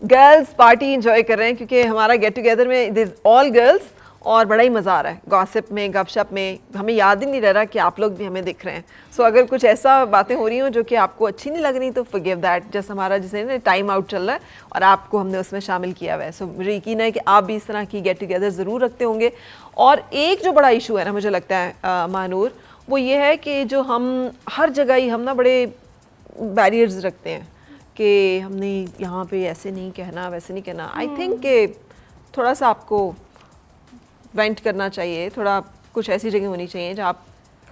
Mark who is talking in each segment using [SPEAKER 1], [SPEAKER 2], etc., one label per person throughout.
[SPEAKER 1] Girls party enjoy कर रहे हैं क्योंकि हमारा गेट टुगेदर में ऑल गर्ल्स और बड़ा ही मज़ा आ रहा है गॉसिप में, गपशप में। हमें याद ही नहीं रह रहा कि आप लोग भी हमें दिख रहे हैं। सो अगर कुछ ऐसा बातें हो रही हो जो कि आपको अच्छी नहीं लग रही तो फॉरगिव दैट। जैसे हमारा जैसे टाइम आउट चल रहा है और आपको हमने उसमें शामिल किया हुआ है। सो मुझे यकीन है कि आप भी इस तरह की गेट टुगेदर ज़रूर रखते होंगे। और एक जो बड़ा इशू है ना, मुझे लगता है मानूर, वो ये है कि जो हम हर जगह ही हम ना बड़े बैरियर्स रखते हैं कि हमने यहाँ पे ऐसे नहीं कहना, वैसे नहीं कहना। आई थिंक कि थोड़ा सा आपको वेंट करना चाहिए, थोड़ा कुछ ऐसी जगह होनी चाहिए जहाँ आप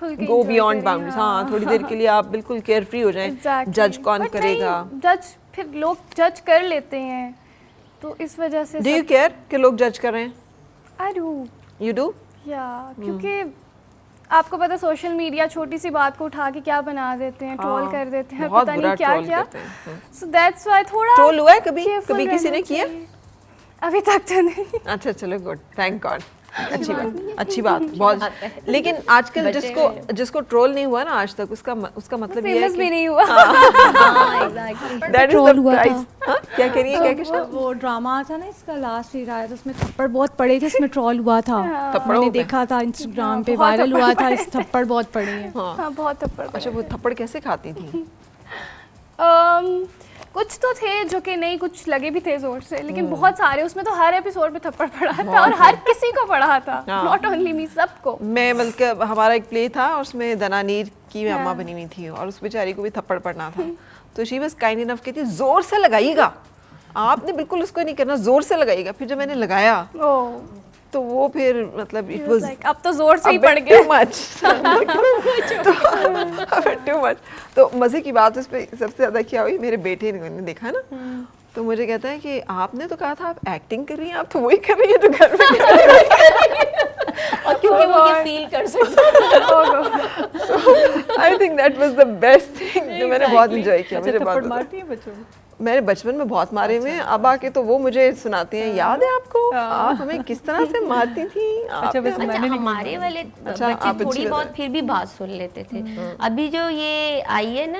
[SPEAKER 1] गो बियॉन्ड बाउंड्रीज। हाँ, थोड़ी देर के लिए आप बिल्कुल केयर फ्री हो जाएं। जज कौन करेगा?
[SPEAKER 2] जज फिर लोग जज कर लेते हैं, तो इस वजह से
[SPEAKER 1] डू यू केयर कि लोग जज कर रहे हैं?
[SPEAKER 2] I do.
[SPEAKER 1] You do?
[SPEAKER 2] या क्योंकि आपको पता सोशल मीडिया छोटी सी बात को उठा के क्या बना देते हैं, ट्रोल कर देते हैं, पता नहीं क्या क्या। सो दैट्स व्हाई थोड़ा
[SPEAKER 1] ट्रोल हुआ है कभी किसी ने किया?
[SPEAKER 2] अभी तक तो नहीं।
[SPEAKER 1] अच्छा, चलो गुड, थैंक गॉड। अच्छी बात बहुत। लेकिन आजकल जिसको ट्रोल नहीं हुआ ना आज तक, उसका मतलब ये है कि
[SPEAKER 2] भी नहीं हुआ।
[SPEAKER 1] That is the price. क्या कह रही है? क्या किस्सा?
[SPEAKER 3] वो ड्रामा था ना इसका लास्ट ईयर आया था, उसमें थप्पड़ बहुत पड़े थे, इसमें ट्रोल हुआ था। मैंने देखा था इंस्टाग्राम पे, वायरल हुआ था, इस थप्पड़ बहुत पड़े हैं।
[SPEAKER 2] हाँ, बहुत थप्पड़।
[SPEAKER 1] अच्छा, वो थप्पड़ कैसे खाती थी?
[SPEAKER 2] कुछ तो थे जो कि नहीं, कुछ लगे भी थे जोर से, लेकिन बहुत सारे उसमें तो हर एपिसोड में थप्पड़ पड़ा था और हर किसी को पड़ा था, नॉट ओनली मी, सबको।
[SPEAKER 1] मैं बल्कि हमारा एक प्ले था और उसमें दनानीर की अम्मा बनी हुई थी और उस बेचारी को भी थप्पड़ पड़ना था। तो शी वाज काइंड इनफ, कहती जोर से लगाइएगा, आपने बिल्कुल उसको नहीं करना, जोर से लगाइएगा। फिर जब मैंने लगाया तो वो फिर मतलब इट वाज
[SPEAKER 2] अब तो जोर से ही पड़ गया,
[SPEAKER 1] टू मच। तो मजे की बात उस पे सबसे ज्यादा क्या हुई, मेरे बेटे ने देखा ना, तो मुझे कहता है कि आपने तो कहा था आप एक्टिंग कर रही हैं, आप तो वही कर रही हैं जो घर में कर रही हैं।
[SPEAKER 4] और क्योंकि वो ये फील कर सकते हैं।
[SPEAKER 1] I think that was the best thing जो मैंने बहुत एंजॉय किया। मुझे बहुत
[SPEAKER 3] मारती है बच्चों को।
[SPEAKER 1] मैंने बचपन में बहुत मारे हुए हैं, अब आके तो वो मुझे सुनाती हैं, याद है आपको आप हमें किस तरह से मारती थी?
[SPEAKER 4] अच्छा, हमारे वाले बच्चे थोड़ी बहुत फिर भी बात सुन लेते थे। अभी जो ये आई है ना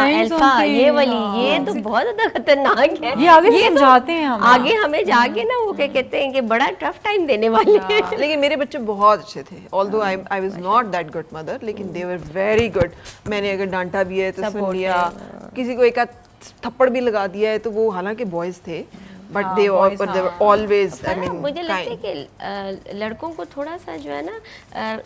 [SPEAKER 4] अल्फा, ये वाली, ये तो बहुत ज्यादा खतरनाक है।
[SPEAKER 3] ये आगे समझाते हैं हम,
[SPEAKER 4] आगे हमें जाके ना वो क्या कहते हैं कि बड़ा टफ टाइम देने वाले हैं।
[SPEAKER 1] लेकिन मेरे बच्चे बहुत अच्छे थे, although I was not that good mother, लेकिन दे वर वेरी गुड। मैंने अगर डांटा भी है तो सुन लिया, किसी को एक थप्पड़ भी लगा दिया है तो वो हालांकि बॉयज थे, but they were always, I mean,
[SPEAKER 4] मुझे लगता है कि लड़कों को थोड़ा सा जो है ना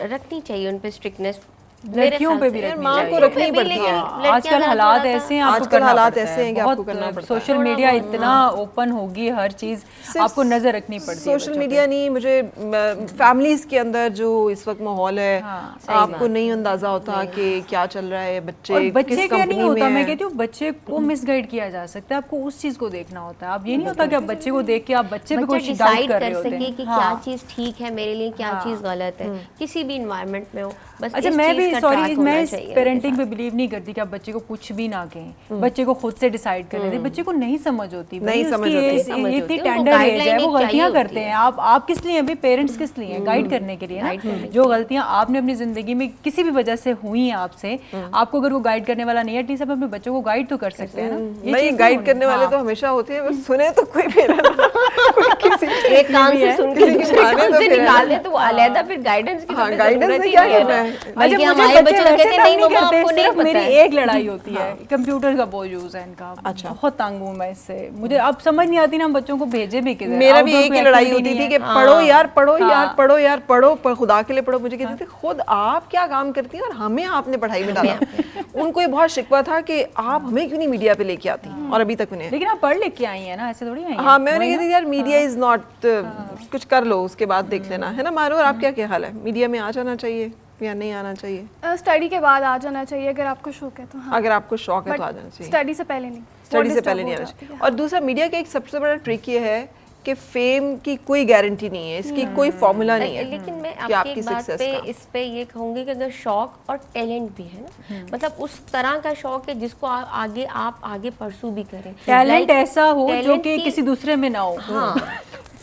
[SPEAKER 4] रखनी चाहिए उन पे स्ट्रिक्टनेस।
[SPEAKER 3] लड़कियों पे भी
[SPEAKER 1] माँ को रखनी पड़ती है।
[SPEAKER 3] आजकल हालात ऐसे हैं,
[SPEAKER 1] आजकल हालात ऐसे हैं कि आपको करना पड़ता है।
[SPEAKER 3] सोशल मीडिया इतना ओपन होगी, हर चीज आपको नजर रखनी पड़ती है।
[SPEAKER 1] सोशल मीडिया नहीं, मुझे फैमिलीज के अंदर जो इस वक्त माहौल है, आपको नहीं अंदाजा होता कि क्या चल रहा है, बच्चे
[SPEAKER 3] का नहीं होता। मैं कहती हूँ बच्चे को मिसगाइड किया जा सकता है, आपको उस चीज को देखना होता है। आप ये नहीं होता कि आप बच्चे को देख के आप बच्चे पे कुछ डाउट कर रहे होते हैं
[SPEAKER 4] कि क्या चीज ठीक है मेरे लिए, क्या चीज गलत है, किसी भी एनवायरनमेंट में हो। बस
[SPEAKER 3] अच्छा, मैं भी मैं पेरेंटिंग पे बिलीव नहीं करती कि आप बच्चे को कुछ भी ना कहें, बच्चे को खुद से डिसाइड कर लेते। बच्चे को नहीं समझ होती,
[SPEAKER 1] नहीं समझ होती,
[SPEAKER 3] ये इतनी टेंडर एज है, वो गलतियां करते हैं। आप किस लिए, अभी पेरेंट्स किस लिए हैं? गाइड करने के लिए ना। जो गलतियां आपने अपनी जिंदगी में किसी भी वजह से हुई हैं आपसे, आपको अगर वो गाइड करने वाला नहीं है, एटलीस्ट आप अपने बच्चों को गाइड तो कर सकते हैं ना।
[SPEAKER 1] ये गाइड करने वाले तो हमेशा होते हैं, बस सुने तो कोई मेरा
[SPEAKER 4] एक कान से सुन के दूसरे कान से निकाल दे तो वो अलग फिर गाइडेंस की
[SPEAKER 1] गाइडेंस से क्या करना है।
[SPEAKER 4] बल्कि हमारे बच्चे कहते हैं नहीं मम्मा आपको नहीं पता।
[SPEAKER 3] मेरी एक लड़ाई होती है, कंप्यूटर का बहुत यूज है इनका। अच्छा, बहुत तंग हूं मैं इससे, मुझे अब समझ नहीं आती ना हम बच्चों को भेजे भी किधर।
[SPEAKER 1] मेरा भी एक ही लड़ाई होती थी कि पढ़ो यार, पढ़ो यार, पढ़ो यार, पढ़ो, पर खुदा के लिए पढ़ो। मुझे कहते थे खुद आप क्या काम करती हैं और हमें आपने पढ़ाई में डाला। उनको ये बहुत शिकवा था कि आप हमें क्यों नहीं मीडिया पे लेके आती, और अभी तक उन्हें।
[SPEAKER 3] लेकिन आप पढ़ लिख के आई हैं ना, ऐसे थोड़ी आई हैं।
[SPEAKER 1] हाँ, मैं उन्हें कहती थी यार मीडिया इज नॉट, कुछ कर लो उसके बाद देख लेना, है ना मानो। और आप क्या हाल है, मीडिया में आ जाना चाहिए या नहीं आना चाहिए?
[SPEAKER 2] स्टडी के बाद आ जाना चाहिए अगर आपको शौक है तो। हाँ,
[SPEAKER 1] अगर आपको शौक है तो आ जाना चाहिए,
[SPEAKER 2] स्टडी से पहले नहीं।
[SPEAKER 1] स्टडी से पहले नहीं आना चाहिए। और दूसरा, मीडिया का एक सबसे बड़ा ट्रिक ये है कि फेम की कोई गारंटी नहीं है, इसकी कोई फॉर्मूला नहीं है।
[SPEAKER 4] लेकिन मैं आपकी बात पे इस पे ये कहूँगी कि अगर शौक और टैलेंट भी है ना, मतलब उस तरह का शौक है जिसको आप आगे परसू भी करें,
[SPEAKER 3] टैलेंट ऐसा हो जो कि किसी दूसरे में ना हो।
[SPEAKER 4] हाँ,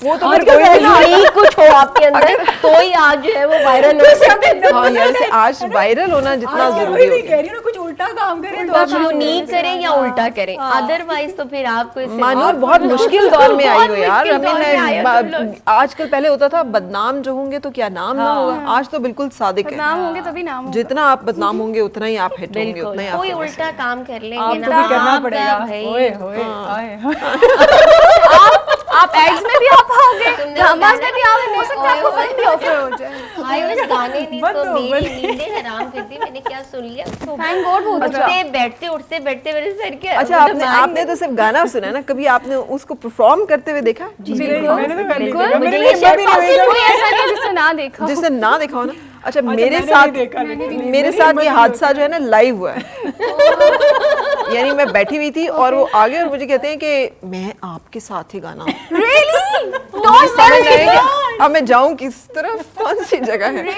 [SPEAKER 1] वो तो
[SPEAKER 4] नहीं कुछ हो आपके अंदर तो ही आज जो है वो वायरल हो सकते हैं।
[SPEAKER 1] हाँ यार, आज वायरल होना जितना जरूरी है।
[SPEAKER 3] कह रही हूँ ना, कुछ उल्टा काम करें तो
[SPEAKER 4] कुछ यूनिक करें या उल्टा करें, अदरवाइज तो फिर आपको इससे
[SPEAKER 1] मानूर बहुत मुश्किल दौर में आई हो यार।
[SPEAKER 4] मुश्किल दौर में आए हो तुम लोग।
[SPEAKER 1] आजकल पहले होता था बदनाम जो होंगे तो क्या नाम ना होगा, आज तो बिल्कुल सादिक है।
[SPEAKER 2] नाम होंगे तभी नाम होगा।
[SPEAKER 1] जितना आप बदनाम होंगे उतना ही आप हिट होंगे, उतना ही आप
[SPEAKER 4] कोई
[SPEAKER 1] famous
[SPEAKER 4] उल्टा काम कर लेंगे
[SPEAKER 3] आपको
[SPEAKER 4] ना
[SPEAKER 3] भी करना
[SPEAKER 4] आपका
[SPEAKER 3] पड़ेगा।
[SPEAKER 4] भाई।
[SPEAKER 3] ओए होए आए हाय।
[SPEAKER 2] आप एड्स में भी आप आओगे, ड्रामास में भी आओगे, हो सकता है आपको फिल्म भी ऑफर हो जाए।
[SPEAKER 4] भाई उस गाने ने
[SPEAKER 3] मत
[SPEAKER 4] तो
[SPEAKER 3] दो,
[SPEAKER 4] मेरी
[SPEAKER 3] मत।
[SPEAKER 4] नींदें हराम कर दी, मैंने क्या सुन लिया।
[SPEAKER 2] थैंक गॉड वो
[SPEAKER 4] उठते बैठते उठते बैठते मेरे सर के
[SPEAKER 1] अच्छा आपने तो सिर्फ गाना सुना है ना, कभी आपने उसको परफॉर्म करते हुए देखा?
[SPEAKER 3] मैंने तो पहले
[SPEAKER 2] बिल्कुल,
[SPEAKER 3] देखा,
[SPEAKER 4] मुझे
[SPEAKER 3] मेरे
[SPEAKER 4] ये
[SPEAKER 3] लिए भी नहीं
[SPEAKER 2] कोई ऐसा नहीं है जिसने ना देखा हो।
[SPEAKER 1] जिसने ना देखा हो ना। अच्छा मेरे
[SPEAKER 3] मैंने
[SPEAKER 1] साथ
[SPEAKER 3] भी देखा, लेकिन
[SPEAKER 1] मेरे साथ ये हादसा जो है ना लाइव हुआ है। यानी मैं बैठी हुई थी और वो आगे और मुझे कहते हैं कि मैं आपके साथ ही गाना अब मैं जाऊं किस तरफ, कौन सी जगह है।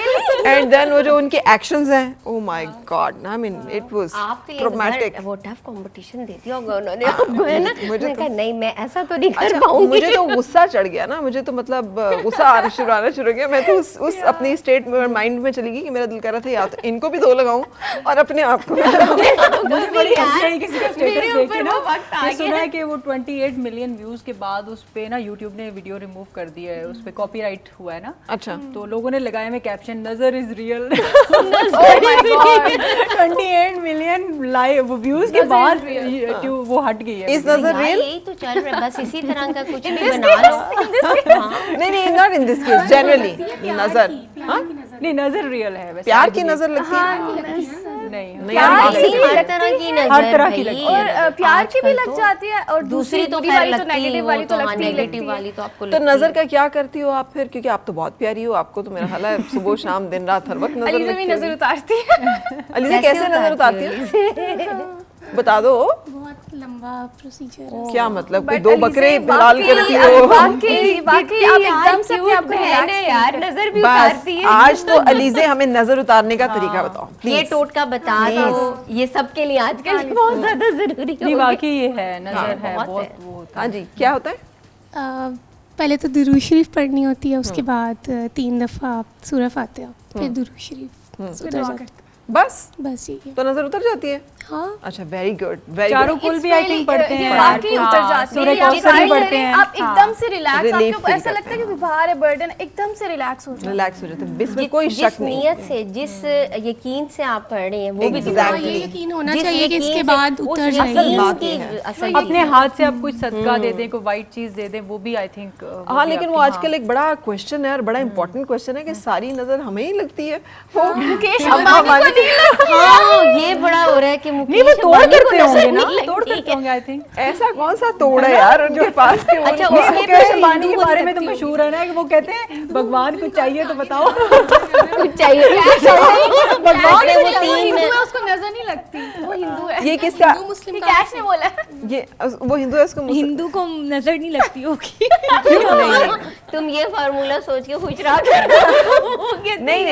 [SPEAKER 1] एंड देन वो जो उनके एक्शंस हैं, oh my God, I mean it was
[SPEAKER 4] आपको
[SPEAKER 1] ट्रॉमेटिक।
[SPEAKER 4] वो टफ कंपटीशन दे दिया होगा उन्होंने आपको, है ना।
[SPEAKER 1] मुझे
[SPEAKER 4] मैंने
[SPEAKER 1] तो-
[SPEAKER 4] कहा नहीं मैं ऐसा तो नहीं कर
[SPEAKER 1] अच्छा
[SPEAKER 4] पाऊंगी।
[SPEAKER 1] मुझे तो गुस्सा चढ़ गया ना, मुझे तो मतलब गुस्सा आना शुरू हो गया। मैं तो उस अपनी स्टेट में माइंड में चली गई कि मेरा दिल कर रहा था या तो इनको भी 2 लगाऊं और अपने आप को भी लगाऊं।
[SPEAKER 3] मुझे बड़ी हंसी आई किसी का
[SPEAKER 4] मेरे
[SPEAKER 3] स्टेटस
[SPEAKER 4] ऊपर
[SPEAKER 3] देख के ना,
[SPEAKER 4] वो वक्त आ
[SPEAKER 3] ये सुना
[SPEAKER 4] गया।
[SPEAKER 3] है कि वो 28 मिलियन व्यूज के बाद उस पे ना यूट्यूब ने वीडियो रिमूव कर दिया है, उस पे कॉपीराइट हुआ है ना।
[SPEAKER 1] अच्छा
[SPEAKER 3] तो लोगों ने लगाया में कैप्शन नजर is real.
[SPEAKER 1] Oh my God.
[SPEAKER 3] 28 million live views के बाद यूट्यूब वो हट गई है।
[SPEAKER 1] इस नजर
[SPEAKER 4] यार,
[SPEAKER 1] रियल
[SPEAKER 4] यही तो चल रहा है, बस इसी तरह का कुछ भी बना लो।
[SPEAKER 1] नहीं not in this case, generally नजर। हाँ
[SPEAKER 3] नहीं नजर रियल है वैसे।
[SPEAKER 1] प्यार की नजर लगती है।
[SPEAKER 3] नहीं
[SPEAKER 1] नहीं यार,
[SPEAKER 2] प्यार
[SPEAKER 1] नहीं
[SPEAKER 2] की
[SPEAKER 1] लगती है।
[SPEAKER 4] हर तरह की नजर,
[SPEAKER 3] हर तरह की
[SPEAKER 4] भाई।
[SPEAKER 3] लगती है।
[SPEAKER 2] और प्यार की भी
[SPEAKER 4] आजकल
[SPEAKER 2] लग
[SPEAKER 4] तो
[SPEAKER 2] जाती है और
[SPEAKER 4] दूसरी तो
[SPEAKER 2] बुरी
[SPEAKER 4] खैर
[SPEAKER 2] वाली तो
[SPEAKER 4] लगती ही,
[SPEAKER 2] नेगेटिव
[SPEAKER 4] वो
[SPEAKER 2] वाली तो
[SPEAKER 4] हाँ,
[SPEAKER 2] लगती ही लगती
[SPEAKER 4] नेगेटिव
[SPEAKER 2] है।
[SPEAKER 4] वाली तो आपको
[SPEAKER 1] तो
[SPEAKER 4] लगती
[SPEAKER 1] नजर
[SPEAKER 4] है।
[SPEAKER 1] का क्या करती हो आप फिर, क्योंकि आप तो बहुत प्यारी हो, आपको तो मेरा ख्याल है सुबह शाम दिन रात हर वक्त नजर
[SPEAKER 2] अलीज़ा भी
[SPEAKER 1] लगती
[SPEAKER 2] नजर
[SPEAKER 1] होगी।
[SPEAKER 2] उतारती है।
[SPEAKER 1] अलीज़ा कैसे नजर उतारती है बता दो।
[SPEAKER 5] बहुत लंबा प्रोसीजर है।
[SPEAKER 1] क्या मतलब कोई
[SPEAKER 2] But
[SPEAKER 1] 2
[SPEAKER 2] अलीज़ा,
[SPEAKER 1] बकरे
[SPEAKER 2] बाकी-
[SPEAKER 1] डाल के रखी हो?
[SPEAKER 2] बाकी आप एकदम से अपने आप को
[SPEAKER 4] बहन है यार, नजर भी
[SPEAKER 1] बस
[SPEAKER 4] उतारती है।
[SPEAKER 1] आज तो अलीज़े हमें नजर उतारने का तरीका बताओ
[SPEAKER 4] ये
[SPEAKER 1] प्लीज।
[SPEAKER 4] टोटका बता दो, ये सबके लिए आजकल बहुत ज्यादा जरूरी
[SPEAKER 3] नहीं
[SPEAKER 4] हो
[SPEAKER 3] वाकई ये है नजर है
[SPEAKER 4] बहुत
[SPEAKER 3] बहुत
[SPEAKER 4] है।
[SPEAKER 3] वो होता
[SPEAKER 1] हाँ जी क्या होता है?
[SPEAKER 5] पहले तो दुरूद शरीफ पढ़नी होती है, उसके बाद 3 दफ़ा आप सूरह फातिहा, फिर दुरूद शरीफ उतर जाता है।
[SPEAKER 1] बस
[SPEAKER 5] यही है।
[SPEAKER 1] तो नजर उतर जाती है।
[SPEAKER 5] हाँ
[SPEAKER 1] अच्छा वेरी गुड वेरी
[SPEAKER 3] चारों
[SPEAKER 1] गुड।
[SPEAKER 3] कुल भी आई थिंक पढ़ते हैं।
[SPEAKER 2] बाकी
[SPEAKER 3] हाँ,
[SPEAKER 2] उतर जाती
[SPEAKER 3] सूरह
[SPEAKER 2] है, आप
[SPEAKER 3] कौसर भी
[SPEAKER 2] ट्राई
[SPEAKER 3] पढ़ते
[SPEAKER 2] करें,
[SPEAKER 3] हैं।
[SPEAKER 2] आप एकदम से रिलैक्स,
[SPEAKER 1] Relief
[SPEAKER 2] आपको
[SPEAKER 1] feel
[SPEAKER 2] ऐसा
[SPEAKER 1] करते
[SPEAKER 2] लगता है कि बाहर है बर्डन, एकदम से रिलैक्स हो जाए।
[SPEAKER 1] रिलैक्स हो जाते हैं, इसमें कोई
[SPEAKER 4] जिस
[SPEAKER 1] शक नहीं।
[SPEAKER 4] नियत से, जिस यकीन से आप पढ़ रहे हैं वो भी
[SPEAKER 1] Exactly.
[SPEAKER 4] दुआ
[SPEAKER 5] हाँ, ये
[SPEAKER 4] कीजिए।
[SPEAKER 5] यकीन होना
[SPEAKER 4] जिस
[SPEAKER 5] चाहिए कि
[SPEAKER 4] यकीन
[SPEAKER 5] इसके
[SPEAKER 4] से-
[SPEAKER 5] बाद
[SPEAKER 4] उस
[SPEAKER 5] उतर
[SPEAKER 4] यकीन
[SPEAKER 5] जाएगी।
[SPEAKER 1] बात
[SPEAKER 4] की
[SPEAKER 1] ये है।
[SPEAKER 4] असल
[SPEAKER 3] अपने हाथ से आप कुछ सदका दे दें, कोई वाइट चीज दे दें, वो भी आई थिंक
[SPEAKER 1] हाँ लेकिन वो आजकल एक बड़ा क्वेश्चन है और बड़ा इंपॉर्टेंट क्वेश्चन है कि सारी नजर हमें ही लगती है। वो
[SPEAKER 2] मुकेश
[SPEAKER 1] हम
[SPEAKER 2] अंबानी को
[SPEAKER 1] हमारे-
[SPEAKER 2] नहीं लगती।
[SPEAKER 4] हाँ ये बड़ा हो रहा है कि
[SPEAKER 3] नहीं वो
[SPEAKER 4] मुकेश
[SPEAKER 3] तोड़
[SPEAKER 4] अंबानी को
[SPEAKER 3] करते होंगे
[SPEAKER 4] नजर
[SPEAKER 3] ना,
[SPEAKER 4] नहीं
[SPEAKER 3] तोड़
[SPEAKER 4] लगती
[SPEAKER 3] करते
[SPEAKER 4] है।
[SPEAKER 3] होंगे आई थिंक।
[SPEAKER 1] ऐसा कौन सा तोड़ है यार उनके पास कि वो
[SPEAKER 4] अच्छा,
[SPEAKER 1] उनको-
[SPEAKER 4] उसके
[SPEAKER 3] मुकेश
[SPEAKER 4] पे
[SPEAKER 3] अंबानी के
[SPEAKER 4] हिंदू
[SPEAKER 3] बारे में तो
[SPEAKER 4] लगती
[SPEAKER 3] मशहूर है ना कि वो कहते हैं भगवान को चाहिए तो बताओ।
[SPEAKER 4] कुछ चाहिए
[SPEAKER 2] भगवान
[SPEAKER 4] ऐसे वो
[SPEAKER 2] वो
[SPEAKER 4] तीन-
[SPEAKER 2] हिंदू है, उसको नजर नहीं लगती, वो हिंदू है।
[SPEAKER 1] ये किसका
[SPEAKER 5] हिंदू मुस्लिम
[SPEAKER 2] ये
[SPEAKER 5] का
[SPEAKER 2] कैश ने बोला है।
[SPEAKER 1] ये वो हिंदू है, उसको
[SPEAKER 3] हिंदू को नजर नहीं लगती होगी।
[SPEAKER 4] तुम ये फार्मूला सोच के खुश रहा करो।
[SPEAKER 1] नहीं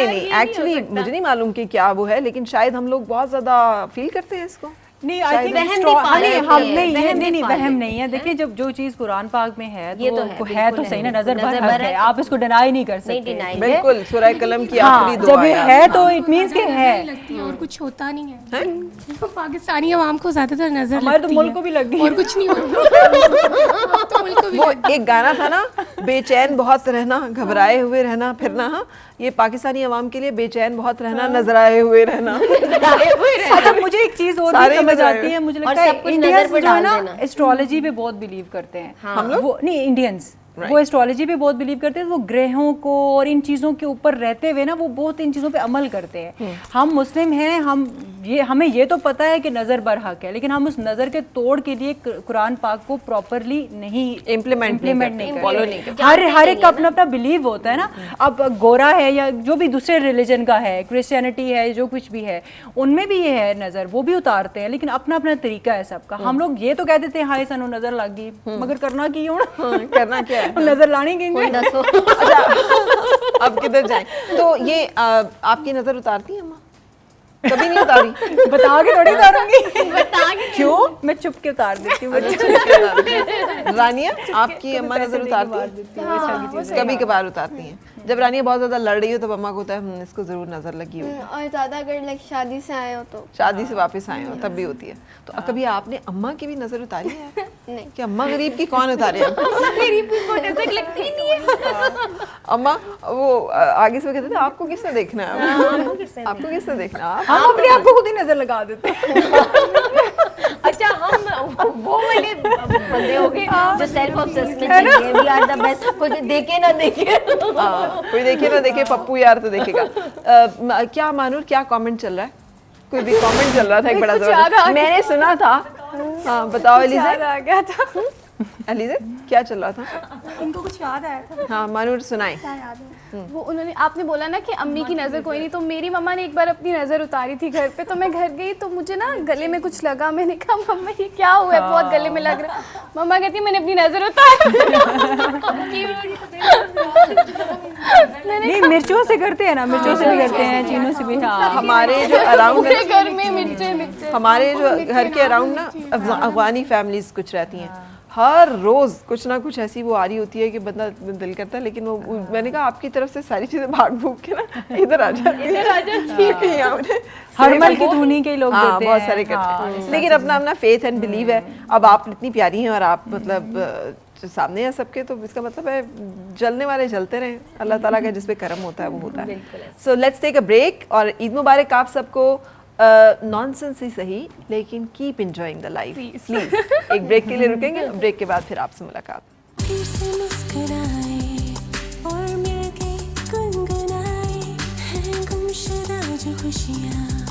[SPEAKER 1] एक्चुअली मुझे नहीं मालूम कि क्या वो है, लेकिन शायद हम लोग बहुत ज्यादा फील करते हैं इसको।
[SPEAKER 3] नहीं आई थिंक
[SPEAKER 4] वहम भी पाल लेते हैं,
[SPEAKER 3] हम नहीं
[SPEAKER 4] वहम
[SPEAKER 3] ये
[SPEAKER 4] भी
[SPEAKER 3] नहीं
[SPEAKER 4] पाल
[SPEAKER 3] वहम
[SPEAKER 4] लेते
[SPEAKER 3] नहीं है। देखिए जब जो चीज कुरान पाक में है
[SPEAKER 4] ये
[SPEAKER 3] तो
[SPEAKER 4] तो
[SPEAKER 3] वो
[SPEAKER 4] है,
[SPEAKER 3] है तो
[SPEAKER 4] बिल्कुल
[SPEAKER 3] सही ना,
[SPEAKER 4] है।
[SPEAKER 3] नजर
[SPEAKER 4] नजर
[SPEAKER 3] भर
[SPEAKER 4] भर
[SPEAKER 3] है,
[SPEAKER 4] है।
[SPEAKER 3] आप इसको डिनाई नहीं कर सकते।
[SPEAKER 4] नहीं डिनाई
[SPEAKER 1] बिल्कुल सूरह कलम की
[SPEAKER 3] हाँ
[SPEAKER 1] आखिरी दुआ
[SPEAKER 3] जब ये है तो इट मींस के है।
[SPEAKER 5] लगती है और कुछ होता नहीं है। पाकिस्तानी अवाम को ज्यादातर नजर
[SPEAKER 3] हमारे तो
[SPEAKER 5] लगती
[SPEAKER 3] मुल्क
[SPEAKER 5] है
[SPEAKER 3] को भी लग गई
[SPEAKER 5] और कुछ नहीं होता। तो मुल्क को भी
[SPEAKER 1] वो एक गाना था ना, बेचैन बहुत रहना, घबराए हुए रहना फिरना। हाँ ये पाकिस्तानी अवाम के लिए बेचैन बहुत रहना, नजराए हुए रहना।
[SPEAKER 3] अच्छा मुझे एक चीज और
[SPEAKER 1] सारे
[SPEAKER 3] भी समझ
[SPEAKER 1] नजर
[SPEAKER 3] आती है, मुझे
[SPEAKER 4] और
[SPEAKER 3] लगता है
[SPEAKER 4] सब कुछ
[SPEAKER 3] इंडियंस
[SPEAKER 4] नजर पे
[SPEAKER 3] जो है
[SPEAKER 4] डाल
[SPEAKER 3] ना
[SPEAKER 4] देना।
[SPEAKER 3] एस्ट्रोलॉजी पे बहुत बिलीव करते हैं।
[SPEAKER 1] हम लोग?
[SPEAKER 3] वो नहीं इंडियंस वो एस्ट्रोलॉजी पे बहुत बिलीव करते हैं, वो ग्रहों को और इन चीज़ों के ऊपर रहते हुए ना वो बहुत इन चीज़ों पे अमल करते हैं। हम मुस्लिम हैं, हमें ये तो पता है कि नज़र बरहक है, लेकिन हम उस नज़र के तोड़ के लिए कुरान पाक को प्रॉपरली नहीं
[SPEAKER 1] इम्प्लीमेंट
[SPEAKER 3] नहीं
[SPEAKER 1] फॉलो नहीं करते।
[SPEAKER 3] हर एक का अपना अपना बिलीव होता है ना। अब गोरा है या जो भी दूसरे रिलीजन का है, क्रिश्चियनिटी है, जो कुछ भी है, उनमें भी ये है नज़र, वो भी उतारते हैं, लेकिन अपना अपना तरीका है सबका। हम लोग ये तो कह देते हैं हाय सनू नज़र लग गई, मगर करना की हूँ
[SPEAKER 1] करना क्या है?
[SPEAKER 3] नजर लाने के
[SPEAKER 4] दसो
[SPEAKER 1] अच्छा अब किधर जाएं? तो ये आपकी नजर उतारती है अम्मा? कभी नहीं उतारी?
[SPEAKER 3] बता के थोड़ी उतारूंगी।
[SPEAKER 4] बता के
[SPEAKER 1] क्यों?
[SPEAKER 3] मैं चुप के उतार देती हूँ।
[SPEAKER 1] रानिया, आपकी अम्मा नजर उतारती है? कभी कभार उतारती हैं। जब रानिया बहुत ज्यादा लड़ रही हो तब अम्मा को होता है इसको जरूर नजर लगी हो।
[SPEAKER 6] और ज़्यादा अगर लाइक शादी से आए हो तो
[SPEAKER 1] शादी से वापस आए हो तब भी होती है। तो कभी आपने अम्मा की भी नजर उतारी है?
[SPEAKER 6] नहीं।
[SPEAKER 1] कि अम्मा गरीब की कौन उतारे?
[SPEAKER 4] गरीब को नजर लगती नहीं है।
[SPEAKER 1] अम्मा वो आगे से वो कहते थे आपको किसने देखना है? आपको किसने देखना है?
[SPEAKER 3] हम अपने आप को खुद ही नजर लगा देते हैं।
[SPEAKER 4] अच्छा, हम वो वाले बंदे हो गए जो सेल्फ ऑब्सेस्ड में चाहिए, वी आर द बेस्ट, कुछ देखे ना देखे।
[SPEAKER 1] कोई देखे ना देखे, पप्पू यार तो देखेगा। क्या मानूर, क्या कमेंट चल रहा है? कोई भी कमेंट चल रहा था एक बड़ा जबरदस्त, मैंने सुना था। हाँ बताओ एलिज़ा।
[SPEAKER 2] आ गया था।
[SPEAKER 1] एलिज़ा क्या चल रहा था?
[SPEAKER 5] इनको कुछ याद आया था।
[SPEAKER 1] हाँ मानूर सुनाए।
[SPEAKER 2] वो उन्होंने, आपने बोला ना कि अम्मी की नज़र कोई नहीं, तो मेरी मम्मा ने एक बार अपनी नज़र उतारी थी घर पे, तो मैं घर गई तो मुझे ना गले में कुछ लगा। मैंने कहा मम्मा ये क्या हुआ है, बहुत गले में लग रहा है। मम्मा कहती मैंने अपनी नज़र उतारी।
[SPEAKER 3] नहीं, मिर्चों से करते हैं ना, मिर्चों से भी करते हैं, चीनों से भी। हाँ,
[SPEAKER 1] हमारे जो अराउंड
[SPEAKER 2] पूरे घर में मिर्चे।
[SPEAKER 1] हमारे जो घर के अराउंड ना अफगानी फैमिलीज कुछ रहती हैं, हर रोज कुछ ना कुछ ऐसी वो आ रही होती है कि बंदा दिल करता है, लेकिन वो मैंने कहा आपकी तरफ से सारी चीजें भाग भूग के ना इधर आ जाती है।
[SPEAKER 3] हरमल की धुनी के लोग
[SPEAKER 1] हाँ,
[SPEAKER 3] देते
[SPEAKER 1] बहुत
[SPEAKER 3] हैं।
[SPEAKER 1] सारे करते
[SPEAKER 3] हाँ,
[SPEAKER 1] हैं, लेकिन अपना अपना फेथ एंड बिलीव है। अब आप इतनी प्यारी हैं और आप मतलब सामने है सबके, तो इसका मतलब है जलने वाले जलते रहें, अल्लाह ताला का जिस पे करम होता है वो होता है। So let's take a break, और ईद मुबारक आप सबको। नॉनसेंस ही सही, लेकिन keep enjoying the life please. एक ब्रेक के लिए रुकेंगे, ब्रेक के बाद फिर आपसे मुलाकात।
[SPEAKER 7] फिर से मुस्कुराए और मिलके गुनगुनाए हैं गुमशुदा जो खुशियाँ।